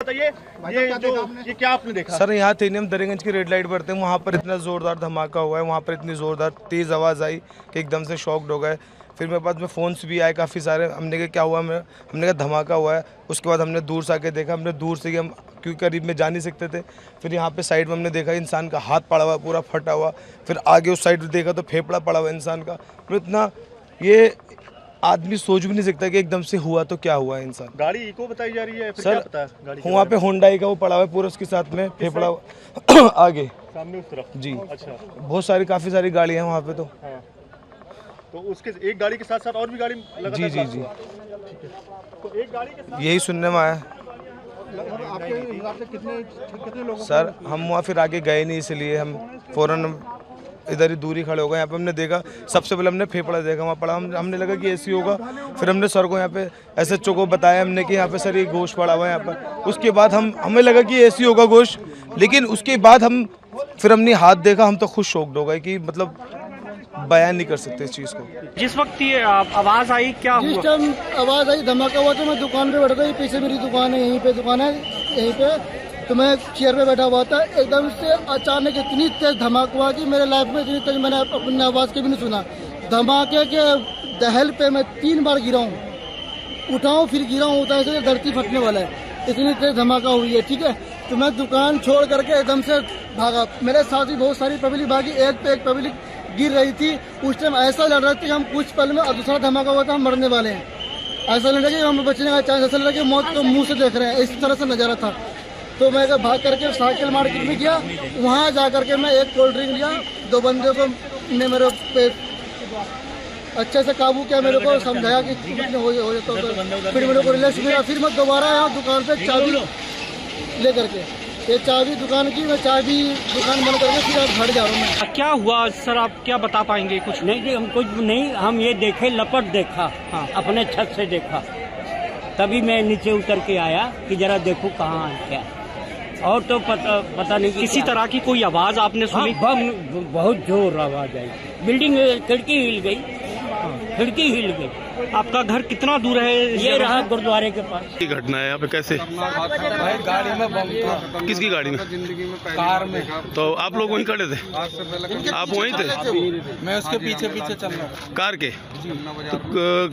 बताइए ये क्या आपने देखा? सर यहाँ थे हम दरियागंज की रेड लाइट पर थे, वहाँ पर इतना ज़ोरदार धमाका हुआ है, वहाँ पर इतनी ज़ोरदार तेज़ आवाज़ आई कि एकदम से शॉक्ड हो गए। फिर मेरे पास में फ़ोन्स भी आए काफ़ी सारे, हमने कहा क्या हुआ, हमने कहा धमाका हुआ है। उसके बाद हमने दूर से आके देखा, हमने दूर से हम क्योंकि करीब में जा नहीं सकते थे। फिर यहाँ पे साइड में हमने देखा इंसान का हाथ पड़ा हुआ पूरा फटा हुआ। फिर आगे उस साइड देखा तो फेफड़ा पड़ा हुआ इंसान का। फिर इतना ये आदमी सोच भी नहीं सकता कि एकदम से हुआ तो क्या हुआ इंसान। गाड़ी इको बताई जा रही है, फिर सर क्या पता है गाड़ी वहाँ पे होंडाई का वो पड़ा हुआ है पूरा, उसके साथ में फेफड़ा आगे सामने उस तरफ जी। अच्छा, बहुत सारी काफ़ी सारी गाड़ियाँ हैं वहाँ पे तो। हाँ। तो उसके एक गाड़ी के साथ साथ और भी गाड़ी लगातार जी जी जी, ठीक है। तो एक गाड़ी के साथ यही सुनने में आया। आपके हिसाब से कितने लोगों सर हम वहाँ फिर आगे गए नहीं, इसलिए हम फ़ौरन इधर ही दूरी खड़े हो गए। यहाँ पे हमने देखा, सबसे पहले हमने फेफड़ा देखा वहाँ पड़ा, हमने लगा कि ऐसी होगा। फिर हमने सर को यहाँ पे एसएचओ को बताया हमने कि यहाँ पे सर ये गोश्त पड़ा हुआ है यहाँ पर। उसके बाद हमें लगा कि ऐसी होगा गोश्त, लेकिन उसके बाद फिर हमने हाथ देखा, हम तो खुद शॉक्ड हो गए कि मतलब बयान नहीं कर सकते इस चीज़ को। जिस वक्त ये आवाज़ आई क्या जिस हुआ? टाइम आवाज़ आई धमाका हुआ तो मैं दुकान पे बैठा था, पीछे मेरी दुकान है, यहीं पे दुकान है यहीं पे, तो मैं चेयर पे बैठा हुआ था। एकदम से अचानक इतनी तेज धमाका हुआ कि मेरे लाइफ में इतनी तेज मैंने अपनी आवाज़ के भी नहीं सुना। धमाके के दहल पे मैं 3 बार गिरा हूँ, उठाऊँ फिर गिरा हूँ, उठा से धरती फटने वाला है, इतनी तेज धमाका हुई है। ठीक है, तो मैं दुकान छोड़ करके एकदम से भागा। मेरे साथ भी बहुत सारी पब्लिक भागी, एक पे एक पब्लिक गिर रही थी। उस टाइम ऐसा लग रहा था कि हम कुछ पल में, और दूसरा धमाका हुआ था हम मरने वाले हैं। ऐसा लग रहा कि हम बचने का चांस, ऐसा लग रहा कि मौत को मुंह से देख रहे हैं, इस तरह से नजारा था। तो मैं भाग करके साइकिल मार्केट में गया, वहाँ जा करके मैं एक कोल्ड ड्रिंक लिया। 2 बंदे को ने मेरे पे अच्छे से काबू किया, मेरे को समझाया कि हो जाता तो फिर मेरे को रिलैक्स मिला। फिर मैं दोबारा यहाँ दुकान पे चाबी ले करके, ये चाबी दुकान की, मैं चाबी दुकान बंद करके फिर अब घर जा रहा हूँ मैं। क्या हुआ सर, आप क्या बता पाएंगे कुछ? नहीं जी, हम कुछ नहीं, हम ये देखे लपट देखा, हाँ। अपने छत से देखा, तभी मैं नीचे उतर के आया कि जरा देखूं कहाँ है क्या। और तो पता नहीं किसी तरह की कोई आवाज़ आपने सुनी? बहुत जोर आवाज आई, बिल्डिंग खिड़की हिल गई, खिड़की हिल गई। आपका घर कितना दूर है? ये रहा गुरुद्वारे के पास। की घटना है यहाँ पे कैसे? भाई गाड़ी में बम था। किसकी गाड़ी में? जिंदगी में कार में। तो आप लोग वहीं खड़े थे? आज से पहले आप वहीं थे? मैं उसके पीछे पीछे चल रहा था। कार के? तो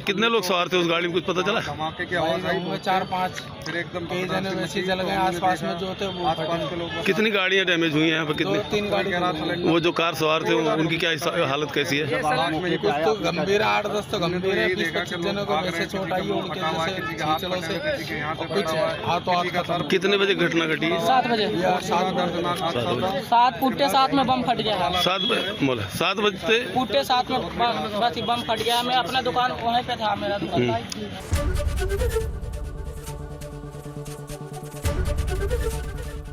कितने लोग सवार थे उस गाड़ी में, कुछ पता चला? धमाके की आवाज आई, 4-5, फिर एकदम कई जने वैसे जल गए, आसपास में जो थे वो आसपास के लोग। कितनी गाड़ियाँ डैमेज हुई हैं यहाँ पे? कितनी? 2-3 गाड़ी। वो जो कार सवार थे उनकी क्या हालत कैसी है? कुछ तो गंभीर है, 8-10 तो गंभीर है, 20-25 जनों को वैसे चोट आई है, उनके जैसे छींचड़ों से कुछ हाथों हाथ खत्म। कितने बजे घटना घटी? 7 बजे। 7 पुट्टे 7 में बम फट गया। 7 बजे? 7 बजते पुट्टे 7 में बस बम फट गया। मैं अपना दुकान वहीं पे था, मेरा दुकान।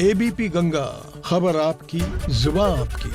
एबीपी गंगा, खबर आपकी, जुबान आपकी।